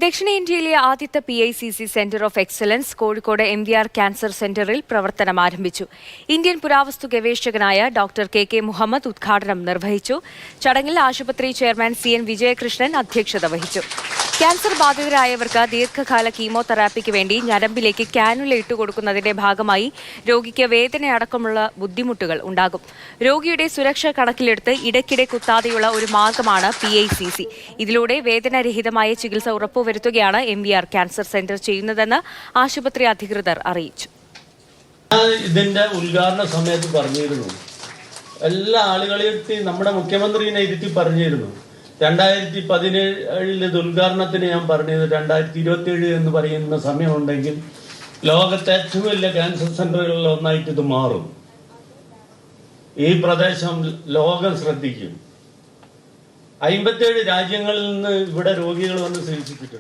ദക്ഷിണേന്ത്യയിലെ ആദ്യത്തെ PICC centre of excellence Kozhikode MVR cancer സെന്ററിൽ പ്രവർത്തനം ആരംഭിച്ചു. ഇന്ത്യൻ പുരാവസ്തു ഗവേഷകനായ ഡോക്ടർ KK മുഹമ്മദ് ഉദ്ഘാടനം നിർവഹിച്ചു. ചടങ്ങിൽ ആശുപത്രി ചെയർമാൻ CN വിജയകൃഷ്ണൻ അധ്യക്ഷത വഹിച്ചു. ക്യാൻസർ ബാധിതരായവർക്ക് ദീർഘകാല കീമോതെറാപ്പിക്ക് വേണ്ടി ഞരമ്പിലേക്ക് കാനുല ഇട്ടുകൊടുക്കുന്നതിന്റെ ഭാഗമായി രോഗിക്ക് വേദനയടക്കമുള്ള ബുദ്ധിമുട്ടുകൾ ഉണ്ടാകും. രോഗിയുടെ സുരക്ഷ കണക്കിലെടുത്ത് ഇടയ്ക്കിടെ കുത്താതെയുള്ള ഒരു മാർഗമാണ് PICC. ഇതിലൂടെ വേദനരഹിതമായ ചികിത്സ ഉറപ്പുവരുത്തുകയാണ് MVR ക്യാൻസർ സെന്റർ ചെയ്യുന്നതെന്ന് ആശുപത്രി അധികൃതർ അറിയിച്ചു. ഇതിന്റെ ഉദ്ഘാടന സമയത്ത് പറഞ്ഞിരുന്നു, എല്ലാ ആളുകളെയും നമ്മുടെ മുഖ്യമന്ത്രിനെ ഇരുത്തി പറഞ്ഞിരുന്നു. 2017 ഉദ്ഘാടനത്തിന് ഞാൻ പറഞ്ഞത് 2027 എന്ന് പറയുന്ന സമയമുണ്ടെങ്കിൽ ലോകത്തെ ഏറ്റവും വലിയ ക്യാൻസർ സെന്ററുകളിൽ ഒന്നായിട്ട് ഇത് മാറും. ഈ പ്രദേശം ലോകം ശ്രദ്ധിക്കും. 57 രാജ്യങ്ങളിൽ നിന്ന് ഇവിടെ രോഗികൾ വന്ന് ചികിത്സിച്ചിട്ടുണ്ട്.